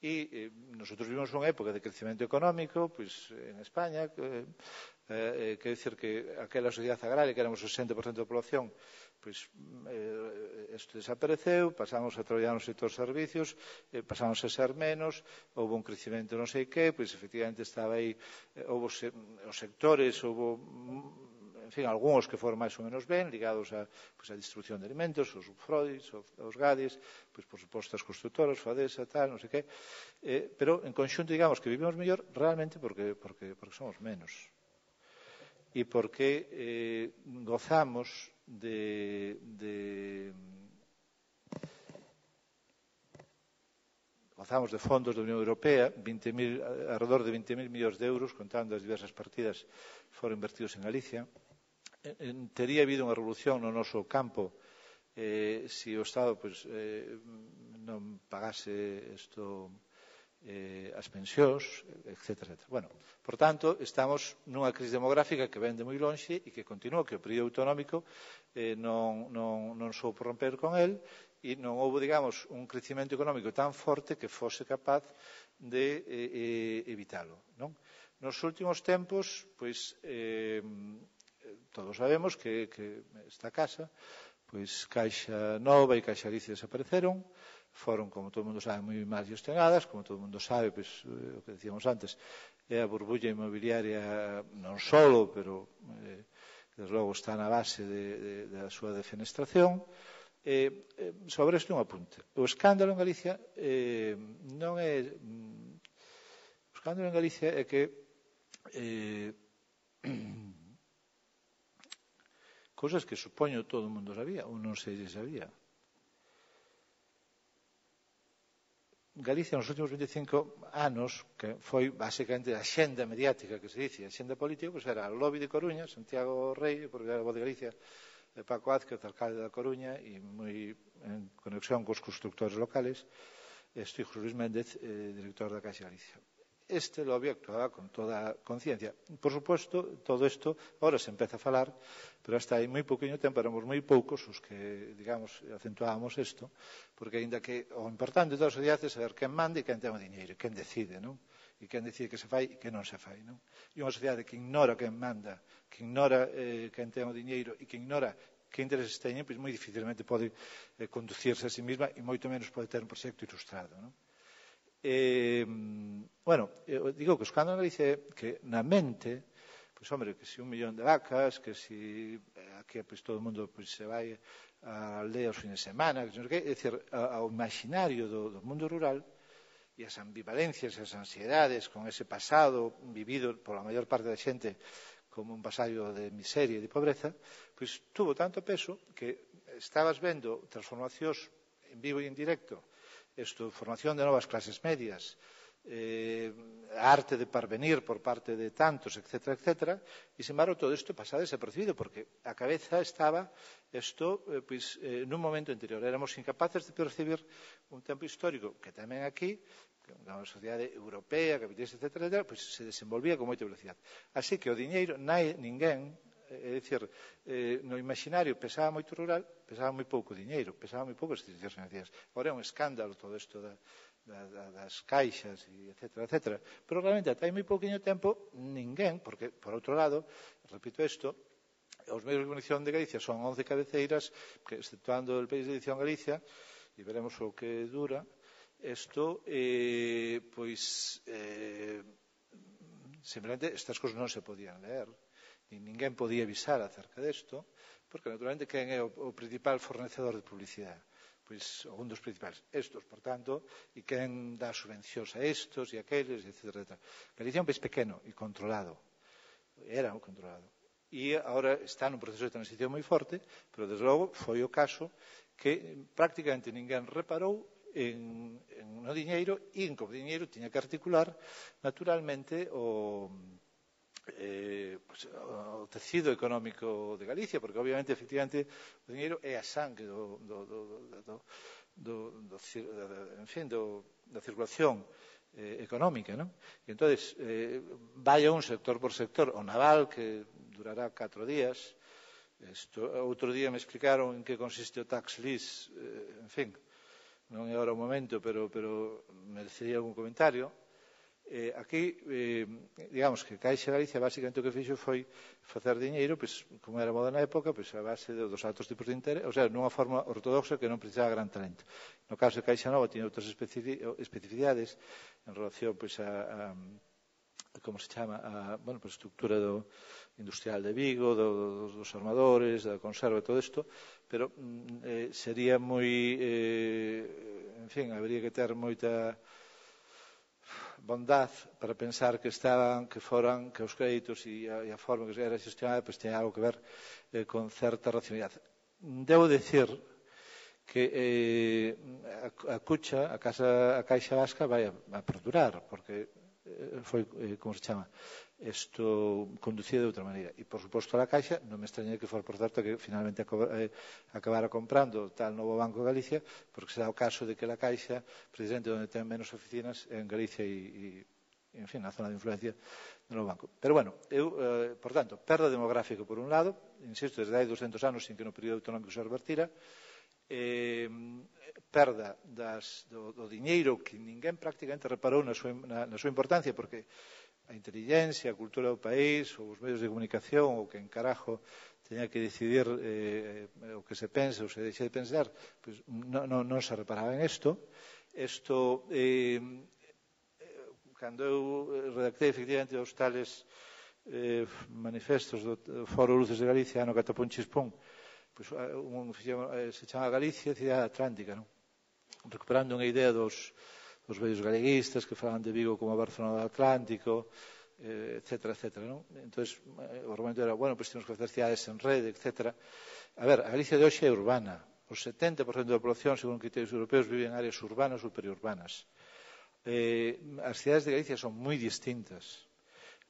[SPEAKER 2] E nosotros vivimos unha época de crecemento económico, pois en España, quer dizer que aquela sociedade agraria, que éramos o 60% da población, pois isto desapareceu, pasamos a traballar no sector servicios, pasamos a ser menos, houve un crecemento non sei que, pois efectivamente estaba aí, houve os sectores, houve, en fin, algúns que foron máis ou menos ben, ligados a distribución de alimentos, os Freudis, os Gadis, por suposto as constructoras, Fadesa, tal, non sei que, pero en conxunto, digamos, que vivimos mellor realmente porque somos menos. E porque gozamos de fondos da Unión Europea, alrededor de 20.000 millóns de euros, contando as diversas partidas que foron invertidos en Galicia. Tería habido unha revolución no noso campo se o Estado non pagase as pensións, etc. Bueno, por tanto, estamos nunha crise demográfica que vende moi lonxe e que continúa, que o período autonómico non soupo romper con el, e non houve, digamos, un crecimento económico tan forte que fose capaz de evitalo. Nos últimos tempos, todos sabemos que esta casa, Caixa Nova e Caixa Galicia desapareceron, foron, como todo o mundo sabe, moi mal gestionadas, como todo o mundo sabe, o que decíamos antes, é a burbulla inmobiliaria non solo, pero desde logo está na base da súa defenestración. Sobre isto un apunte. O escándalo en Galicia non é... O escándalo en Galicia é que cousas que supoño todo o mundo sabía, ou non sei se sabía. Galicia nos últimos 25 anos, que foi basicamente a xenda mediática que se dice, a xenda política, era o lobby de Coruña, Santiago Rei, por a voz de Galicia, Paco Azquez, alcalde da Coruña, e moi en conexión cos constructores locales, Hijo Luis Méndez, director da Caixa Galicia. Este lobby actuaba con toda a conciencia. Por suposto, todo isto, ahora se empeza a falar, pero hasta hai moi pouquinho tempo, éramos moi poucos os que, digamos, acentuábamos isto, porque aínda que o importante de toda a sociedade é saber quen manda e quen ten o diñeiro, quen decide, non? E quen decide que se fai e que non se fai, non? E unha sociedade que ignora quen manda, que ignora quen ten o diñeiro e que ignora que intereses teñen, pois moi dificilmente pode conducirse a sí mesma e moito menos pode ter un proxecto ilustrado, non? Bueno, digo que o escándalo en Galicia é que na mente, pois, hombre, que se 1 millón de vacas, que se aquí todo o mundo se vai a aldea os fines de semana, que non sei que, é dicir, ao imaginario do mundo rural e as ambivalencias e as ansiedades con ese pasado vivido pola maior parte da xente como un pasado de miseria e de pobreza, pois tuvo tanto peso que estabas vendo transformacións en vivo e en directo, formación de novas clases medias, a arte de parvenir por parte de tantos, etc., etc., e, sin embargo, todo isto pasaba desapercibido, porque a cabeza estaba nun momento anterior. Éramos incapaces de percibir un tempo histórico que tamén aquí, na sociedade europea, capitalista, etc., se desenvolvía con moita velocidade. Así que o diñeiro, ninguén, é dicir, no imaginario pesaba moito rural, pesaba moi pouco diñeiro, pesaba moi pouco as institucións financieras. Agora é un escándalo todo isto das caixas, etc., etc. Pero realmente, ata hai moi pouquinho tempo, ninguén, porque, por outro lado, repito isto, os medios de comunicación de Galicia son 11 cabeceiras, que, exceptuando el país de edición Galicia, e veremos o que dura, isto, simplemente, estas cousas non se podían leer, ninguén podía avisar acerca desto, porque naturalmente quen é o principal fornecedor de publicidade? Pois un dos principales, estos, por tanto, e quen dá subvencións a estos e aqueles, etc. Galicia é un país pequeno e controlado, era controlado, e agora está nun proceso de transición moi forte, pero desde logo foi o caso que prácticamente ninguén reparou no diñeiro e en que o diñeiro tiña que articular naturalmente o tecido económico de Galicia, porque obviamente, efectivamente, o diñeiro é a sangue da circulación económica, non? E entonces, vai a un sector por sector, o naval, que durará 4 días, outro día me explicaron en que consiste o tax lease, en fin, non é agora o momento, pero merecería algún comentario. Aquí, digamos que Caixa Galicia basicamente o que fixo foi facer diñeiro, como era moda na época, a base dos altos tipos de interés, ou sea, nunha forma ortodoxa que non precisaba gran talento. No caso de Caixa Nova tiña outras especificidades en relación como se chama, a estructura industrial de Vigo, dos armadores, da conserva e todo isto, pero sería moi, en fin, habría que ter moita bondad para pensar que os créditos e a forma que era gestionada pues ten algo que ver con certa racionalidade. Debo decir que a Cucha, a Caixa Vasca vai a perdurar, porque foi, como se chama, isto conducido de outra maneira. E, por suposto, a Caixa, non me extraña que for, por certo, que finalmente acabara comprando tal novo Banco de Galicia, porque será o caso de que a Caixa, precisamente onde ten menos oficinas, en Galicia e en fin, na zona de influencia do novo banco. Pero, bueno, por tanto, perda demográfica por un lado, insisto, desde hai 200 anos sin que no período autonómico se revertira, perda do diñeiro que ninguén prácticamente reparou na súa importancia, porque a inteligencia, a cultura do país, ou os medios de comunicación, ou que en carajo teña que decidir o que se pense ou se deixe de pensar, pues non se reparaba en isto. Cando eu redactei efectivamente os tales manifestos do Foro Luces de Galicia, no Catapón Chispón, pues, se chama Galicia Cidade Atlántica, non? Recuperando unha idea dos vellos galeguistas que falaban de Vigo como a Barcelona do Atlántico, etcétera, etcétera, non? Entón, o argumento era, bueno, pues temos que facer cidades en rede, etcétera. A ver, a Galicia de hoxe é urbana. O 70% da población, según criterios europeos, vive en áreas urbanas ou periurbanas. As cidades de Galicia son moi distintas.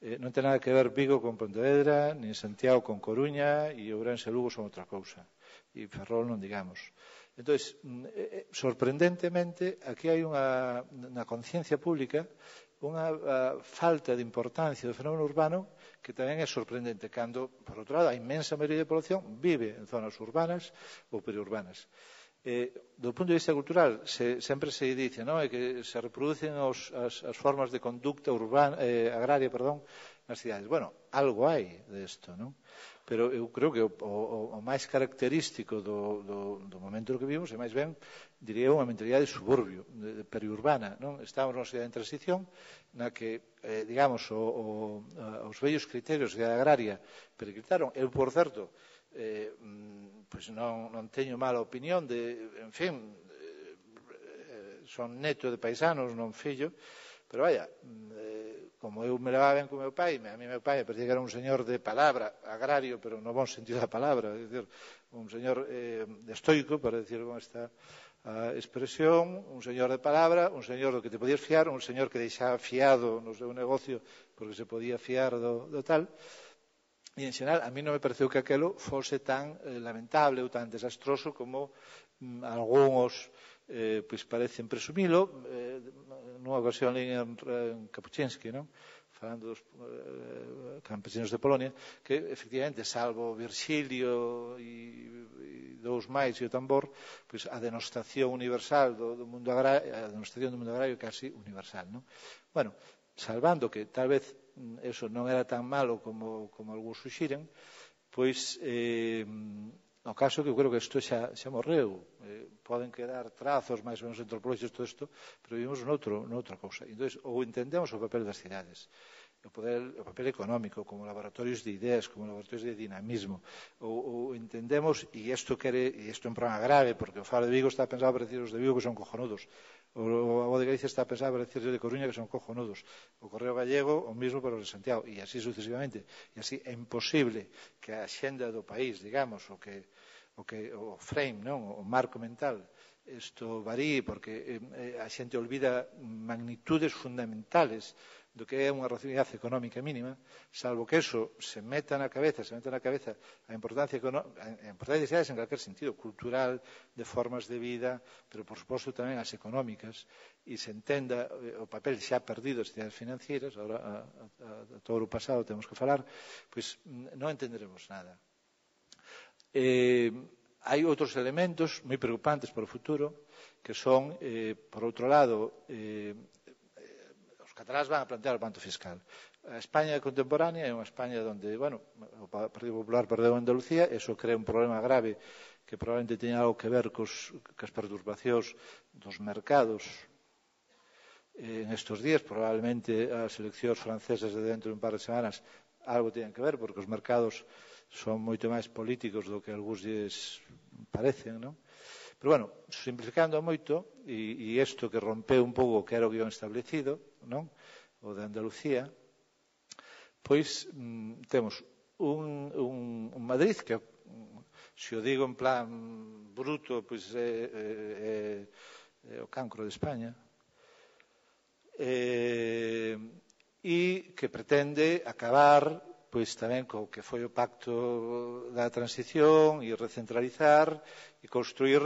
[SPEAKER 2] Non ten nada que ver Vigo con Pontevedra, nin Santiago con Coruña, e Ourense e Lugo son outra cousa. E Ferrol non digamos. Entón, sorprendentemente, aquí hai na conciencia pública unha falta de importancia do fenómeno urbano que tamén é sorprendente, cando, por outro lado, a inmensa maioría da población vive en zonas urbanas ou periurbanas. Do punto de vista cultural, sempre se dice, non, é que se reproducen as formas de conducta agraria, nas cidades. Bueno, algo hai desto, non? Pero eu creo que o máis característico do momento no que vivimos é máis ben, diría, unha mentalidade de suburbio, de periurbana, non? Estamos nunha cidade en transición na que, digamos, os vellos criterios de agraria periclitaron. Eu, por certo, pois non teño mala opinión en fin, son neto de paisanos, non fillo, pero vaya, como eu me levaba ben con meu pai, a mí meu pai me parecía que era un señor de palabra, agrario, pero no bon sentido da palabra, é dicir, un señor estoico, para decir con esta expresión, un señor de palabra, un señor do que te podías fiar, un señor que deixaba fiado no seu negocio porque se podía fiar do tal. E, en xeral, a mí non me pareceu que aquelo fose tan lamentable ou tan desastroso como algúns pois parecen presumilo. Nunha ocasión en Kapuczynski, non? Falando dos campesinos de Polonia, que, efectivamente, salvo Virgilio e dous máis e o tambor, pois a denostación universal do mundo agrario, a denostación do mundo agrario é casi universal, non? Bueno, salvando que tal vez eso non era tan malo como algúns suxiren, pois no caso que eu creo que isto xa morreu, poden quedar trazos máis ou menos antropolóxicos todo isto, pero vivimos noutra cousa. Entón, ou entendemos o papel das cidades, o papel económico, como laboratorios de ideas, como laboratorios de dinamismo, ou entendemos, e isto é un problema grave, porque o Faro de Vigo está pensado para decir os de Vigo que son cojonudos, o Abo de Galicia está pensado para decir os de Coruña que son cojonudos, o Correo Gallego o mismo para os de Santiago, e así sucesivamente. E así é imposible que a xenda do país, digamos, o frame, non? O marco mental, isto varíe, porque a xente olvida magnitudes fundamentales do que é unha racionalidade económica mínima, salvo que eso se meta na cabeza a importancia de cidades en calquer sentido, cultural, de formas de vida, pero por suposto tamén as económicas, e se entenda o papel xa perdido das cidades financeiras, agora a todo o pasado temos que falar, pois non entenderemos nada. Hai outros elementos moi preocupantes para o futuro, que son, por outro lado, os cataláns van a plantear o pacto fiscal. A España contemporánea é unha España onde, bueno, o Partido Popular perdeu Andalucía, eso crea un problema grave que probablemente teña algo que ver cas perturbacións dos mercados en estes días, probablemente as eleccións francesas de dentro de un par de semanas algo teñen que ver, porque os mercados son moito máis políticos do que algúns lles parecen, non? Pero, bueno, simplificando moito, e isto que rompeu un pouco o que era o guión establecido, non? O de Andalucía, pois temos un Madrid que, se o digo en plan bruto, pois é o cancro de España, e que pretende acabar pois tamén co que foi o pacto da transición e recentralizar e construir,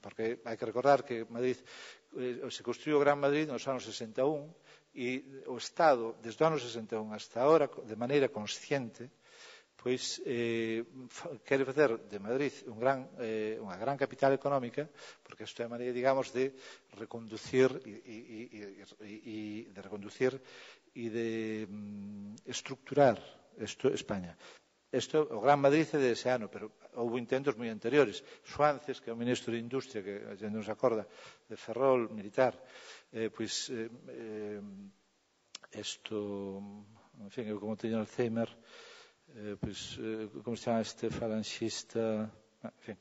[SPEAKER 2] porque hai que recordar que Madrid se construiu o Gran Madrid nos anos 61 e o Estado, desde os anos 61 hasta ahora, de maneira consciente, pois quere facer de Madrid unha gran capital económica, porque isto é a maneira, digamos, de reconducir e de estructurar España. O Gran Madrid é de ese ano, pero houve intentos moi anteriores. Suances, que é o ministro de Industria, que a gente non se acorda, de Ferrol, militar, pois isto, en fin, eu como teño Alzheimer, pois, como se chama este falanxista, en fin,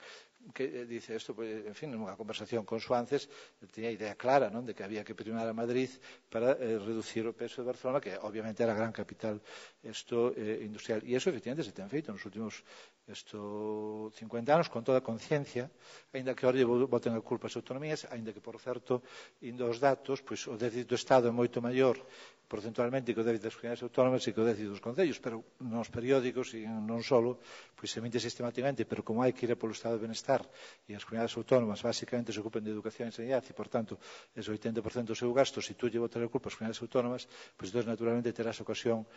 [SPEAKER 2] que dice isto, en fin, nunha conversación con Suances, tiña a idea clara, non, de que había que primar a Madrid para reducir o peso de Barcelona, que obviamente era a gran capital industrial. E iso, efectivamente, se ten feito nos últimos 50 anos, con toda a conciencia, aínda que ahora boten a culpa as autonomías, aínda que, por certo, indo aos datos, pois o déficit do Estado é moito maior porcentualmente que o déficit das comunidades autónomas e que o déficit dos concellos, pero nos periódicos e non solo, pois se mente sistematicamente, pero como hai que ir polo estado de benestar e as comunidades autónomas basicamente se ocupen de educación e sanidade e, por tanto, ese 80% do seu gasto, se tú lle botas a culpa ás comunidades autónomas, pois entón, naturalmente, terás ocasión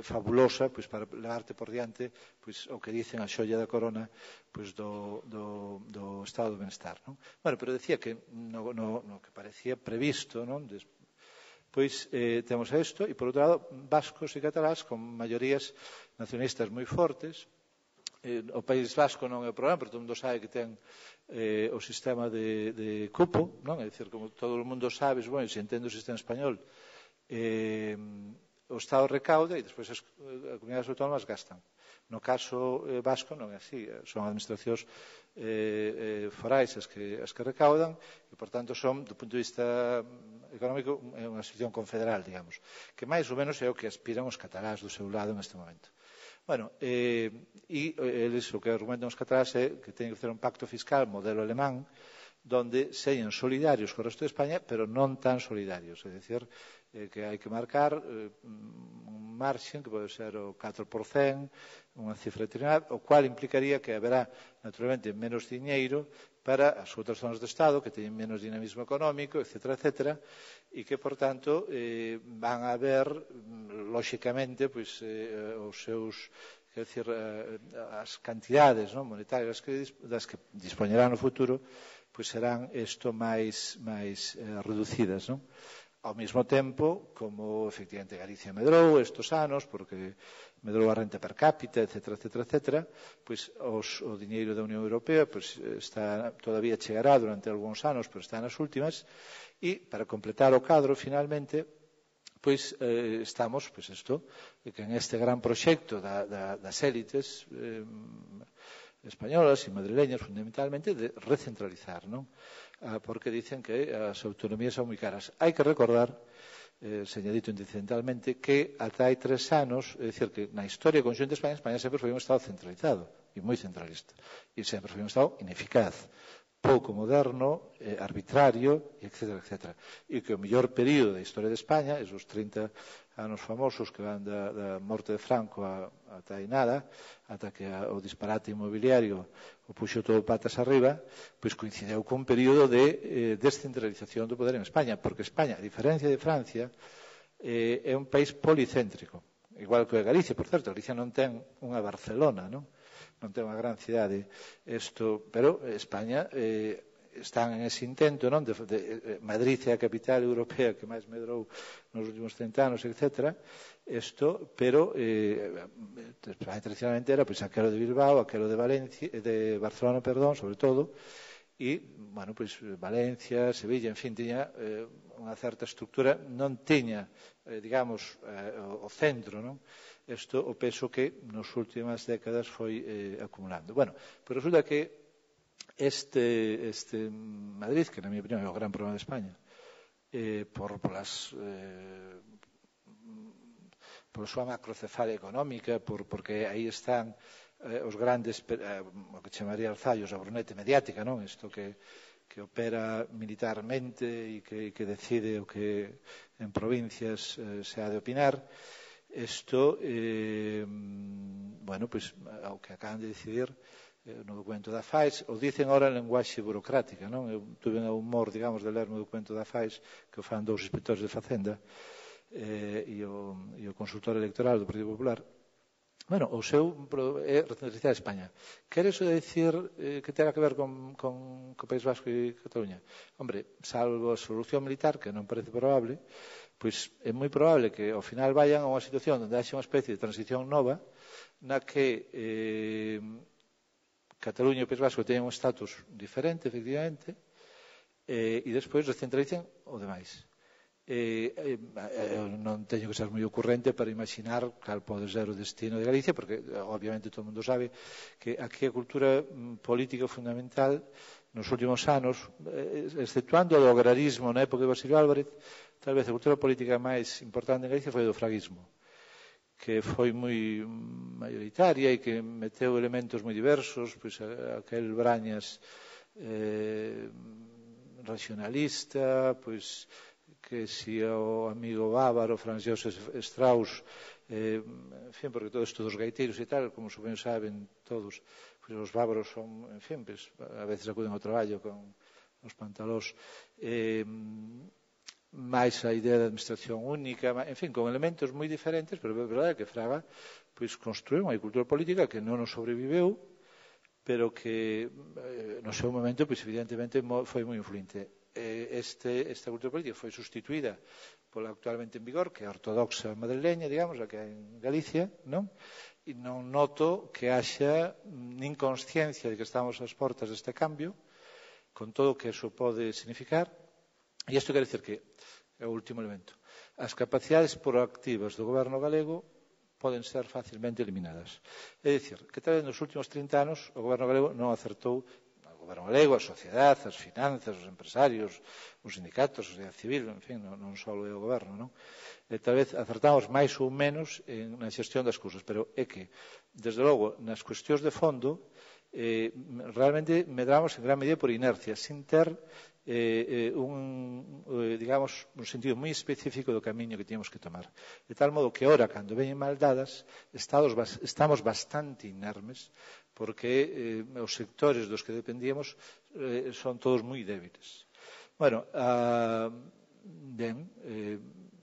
[SPEAKER 2] fabulosa pois para levarte por diante pois o que dicen a xoia da corona pois do estado de benestar, non? Bueno, pero decía que no que parecía previsto, non? Pois temos isto, e por outro lado, vascos e catalás con maiorías nacionalistas moi fortes. O País Vasco non é o problema, pero todo mundo sabe que ten o sistema de cupo, non? É dicir, como todo o mundo sabe, bueno, se entende o sistema español, o Estado recauda e despois as comunidades autónomas gastan. No caso vasco non é así, son administracións forais as que recaudan e, por tanto, son, do punto de vista económico, é unha situación confederal, digamos, que máis ou menos é o que aspiran os catalás do seu lado neste momento. Bueno, e eles o que argumentan os catalás é que teñen que facer un pacto fiscal modelo alemán donde señan solidarios co resto de España, pero non tan solidarios, é dicir, que hai que marcar un marxen que pode ser o 4%, unha cifra determinada, o cual implicaría que haberá, naturalmente, menos diñeiro para as outras zonas do Estado que teñen menos dinamismo económico, etc., etc., e que, por tanto, van a haber, lóxicamente, pois, os seus, quer dizer, as cantidades monetarias das que dispoñerán no futuro, pois serán isto máis reducidas, non? Ao mesmo tempo, como efectivamente Galicia medrou estes anos, porque medrou a renta per cápita, etc., etc., etc., pois o diñeiro da Unión Europea pois todavía chegará durante algúns anos, pero está nas últimas, e para completar o cadro, finalmente, pois estamos, pois isto, que en este gran proxecto das élites españolas e madrileñas, fundamentalmente, de recentralizar, non? Porque dicen que as autonomías son moi caras. Hai que recordar, señalito incidentalmente, que ata hai 3 anos, é dicir, que na historia conxunta de España sempre foi un Estado centralizado e moi centralista, e sempre foi un Estado ineficaz, pouco moderno, arbitrario, etc., etc. E que o mellor período da historia de España, esos 30 anos famosos que van da morte de Franco ata aí nada, ata que o disparate inmobiliario o puxo todo patas arriba, pois coincideu cun período de descentralización do poder en España, porque España, a diferencia de Francia, é un país policéntrico, igual que Galicia, por certo. Galicia non ten unha Barcelona, non ten unha gran cidade, pero España están en ese intento, non? Madrid é a capital europea que máis medrou nos últimos 30 anos, etc., pero tradicionalmente era pois aquelo de Bilbao, aquelo de Barcelona, sobre todo, e, bueno, pois Valencia, Sevilla, en fin, tiña unha certa estructura, non tiña, digamos, o centro, non? Isto o peso que nas últimas décadas foi acumulando. Bueno, pois resulta que este Madrid, que na minha opinión é o gran problema de España, pola súa macrocefalia económica, porque aí están os grandes, o que chamaría alzallos, a brunete mediática, non? Isto que opera militarmente e que decide o que en provincias se ha de opinar. Isto, bueno, pois, o que acaban de decidir no documento da FAES, o dicen ahora en lenguaxe burocrática, non? Eu tuve o humor, digamos, de ler no documento da FAES, que o fan 2 inspectores de Facenda, e o consultor electoral do Partido Popular. Bueno, o seu é recentralizar España. Quere iso decir que tenga que ver con o País Vasco e Cataluña? Hombre, salvo a solución militar, que non parece probable, pois é moi probable que ao final vayan a unha situación onde haxe unha especie de transición nova na que Cataluña e o País Vasco teñen un estatus diferente, efectivamente, e despois recentralicen o demais. Non teño que ser moi ocurrente para imaginar cal pode ser o destino de Galicia, porque obviamente todo o mundo sabe que aquí a cultura política fundamental nos últimos anos, exceptuando o do agrarismo na época de Basilio Álvarez, tal vez a cultura política máis importante en Galicia foi o do fraguismo, que foi moi maioritaria e que meteu elementos moi diversos, pois aquel Brañas racionalista, pois que si o amigo bávaro Franz Josef Strauss, en fin, porque todo isto dos gaiteiros e tal, como ben saben todos, pois os bávaros son, en fin, pois, a veces acuden ao traballo con os pantalós, máis a idea de administración única, en fin, con elementos moi diferentes, pero é verdade que Fraga pois construiu unha cultura política que non nos sobreviveu, pero que no seu momento, pois evidentemente foi moi influente. Esta cultura política foi sustituída pola actualmente en vigor, que é a ortodoxa madrileña, digamos, a que hai en Galicia, non? E non noto que haxa nin consciencia de que estamos ás portas deste cambio, con todo o que eso pode significar. E isto quer dizer que, é o último elemento, as capacidades proactivas do goberno galego poden ser facilmente eliminadas. É dicir, que tal vez nos últimos 30 anos o goberno galego non acertou, o goberno galego, a sociedade, as finanzas, os empresarios, os sindicatos, a sociedade civil, en fin, non só é o goberno, non? Tal vez acertamos máis ou menos na xestión das cousas, pero é que, desde logo, nas cuestións de fondo, realmente medramos en gran medida por inercia, sin ter digamos, un sentido moi específico do camiño que temos que tomar. De tal modo que ora, cando veñen mal dadas, estamos bastante inermes, porque os sectores dos que dependíamos son todos moi débiles. Bueno, ben,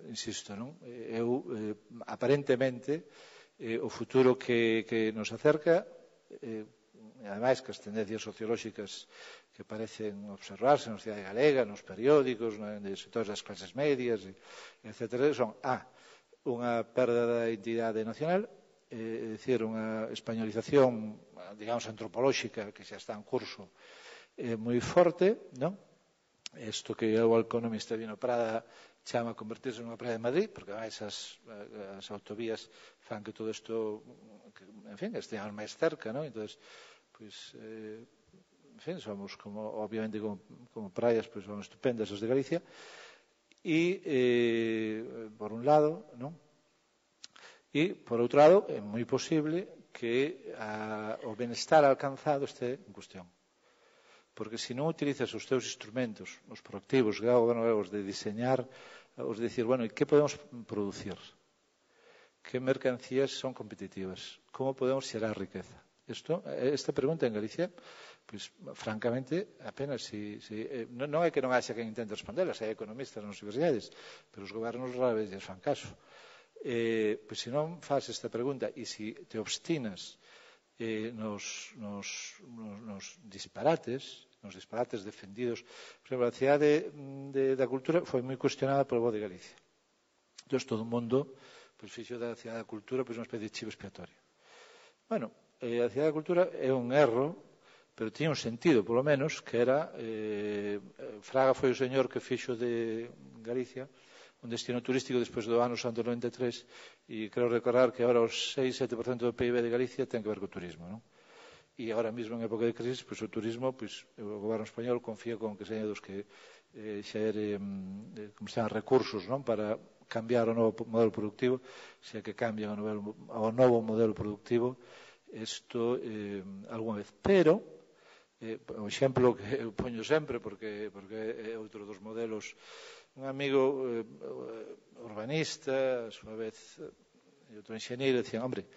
[SPEAKER 2] insisto, non? Eu, aparentemente, o futuro que nos acerca, ademais que as tendencias sociolóxicas que parecen observarse na sociedade galega, nos periódicos, nos sectores das clases medias, etc., son unha perda da identidade nacional, é dicir, unha españolización, digamos, antropolóxica que xa está en curso moi forte, non? Isto que o economista Vino Prada chama convertirse nunha praia de Madrid, porque ademais as autovías fan que todo isto, en fin, esteamos máis cerca, non? Entón, pois, en fin, somos como, obviamente, como praias, pois son estupendas as de Galicia, e, por un lado, non? E, por outro lado, é moi posible que o benestar alcanzado este en cuestión. Porque se non utilizas os teus instrumentos, os proactivos, os de diseñar, os de decir, bueno, e que podemos producir? Que mercancías son competitivas? Como podemos xerar riqueza? Esta pregunta en Galicia, pois, francamente, apenas non é que non haxa quen intente responderlas, hai economistas nas universidades, pero os gobernos rara vez lles fan caso. Pois se non faz esta pregunta e se te obstinas nos disparates defendidos, por exemplo, a cidade da cultura foi moi cuestionada polo Voz de Galicia. Entón, todo o mundo fixo da cidade da cultura unha especie de chivo expiatorio. Bueno, a cidade da cultura é un erro pero tiña un sentido, polo menos, que era Fraga foi o señor que fixo de Galicia un destino turístico despois do ano Santo 93 e creo recordar que agora os 6-7% do PIB de Galicia ten que ver co turismo, non? E agora mesmo en época de crisis, pois o turismo, pois o goberno español confía con que seña dos que xere, como se chama, recursos, non? Para cambiar o novo modelo productivo, se é que cambian ao novo modelo productivo, isto algunha vez. Pero, o exemplo que eu poño sempre, porque é outro dos modelos. Un amigo urbanista, a súa vez, e outro enxeñeiro, dicían, hombre,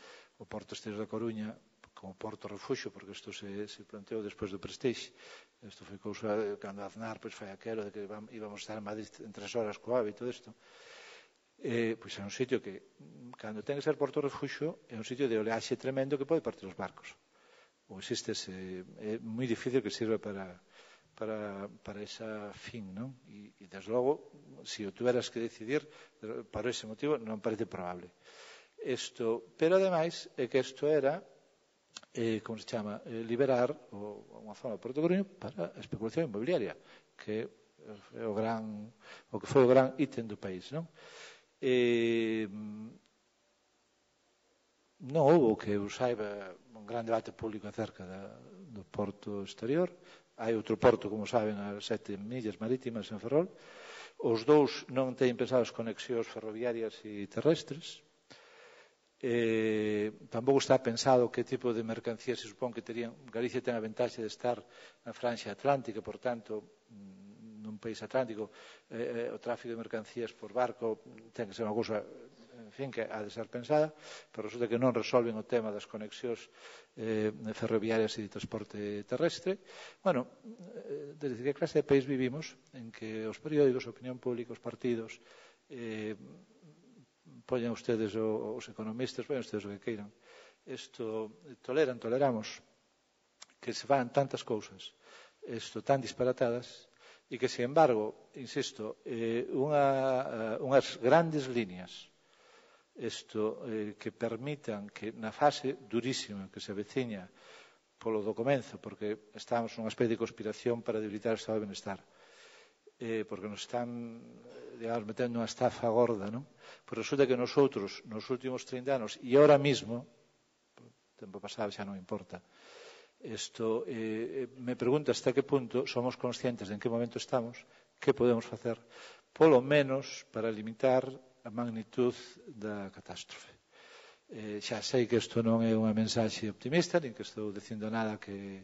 [SPEAKER 2] o Porto Exterior da Coruña, como Porto Refuxio, porque isto se planteou despois do Prestige, isto foi cousa, cando Aznar pois foi aquelo de que íbamos a estar en Madrid en 3 horas co AVE e todo isto, pois é un sitio que, cando ten que ser Porto Refuxio, é un sitio de oleaxe tremendo que pode partir os barcos. Ou existe é moi difícil que sirva para esa fin, non? E desde logo, se o tuveras que decidir para ese motivo, non parece probable. Pero ademais é que isto era, como se chama, liberar unha zona do Porto de Coruña para a especulación inmobiliaria, que é o que foi o gran ítem do país, non? Non houbo, que eu saiba, un gran debate público acerca do Porto Exterior. Hai outro porto, como saben, a 7 millas marítimas en Ferrol. Os dous non teñen pensadas conexións ferroviarias e terrestres. Tampouco está pensado que tipo de mercancías se supón que terían. Galicia ten a ventaxe de estar na franxa atlántica, por tanto, nun país atlántico, o tráfico de mercancías por barco ten que ser unha cousa, en fin, que ha de ser pensada, pero resulta que non resolven o tema das conexións ferroviarias e de transporte terrestre. Bueno, desde que clase de país vivimos en que os periódicos, a opinión pública, os partidos, poñan ustedes, os economistas, poñan ustedes o que queiran, toleramos que se fan tantas cousas tan disparatadas e que, sin embargo, insisto, unhas grandes líneas que permitan que na fase durísima que se aveciña polo do comenzo, porque estamos nunha especie de conspiración para debilitar o estado de benestar, porque nos están, digamos, metendo unha estafa gorda, non? Pois resulta que nosotros, nos últimos 30 anos, e ahora mismo, o tempo pasado xa non importa, me pregunto hasta que punto somos conscientes de en que momento estamos, que podemos facer, polo menos para limitar a magnitud da catástrofe. Xa sei que isto non é unha mensaxe optimista, nin que estou dicindo nada que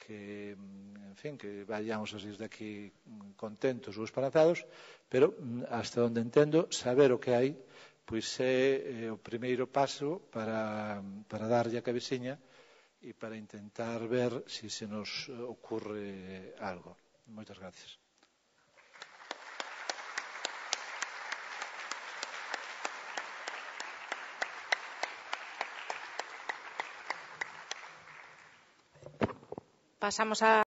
[SPEAKER 2] en fin, que vayamos a sair daqui contentos ou esperanzados, pero hasta onde entendo, saber o que hai, pois é o primeiro paso para darlle a cabeciña e para intentar ver se nos ocurre algo. Moitas gracias.
[SPEAKER 1] Pasamos a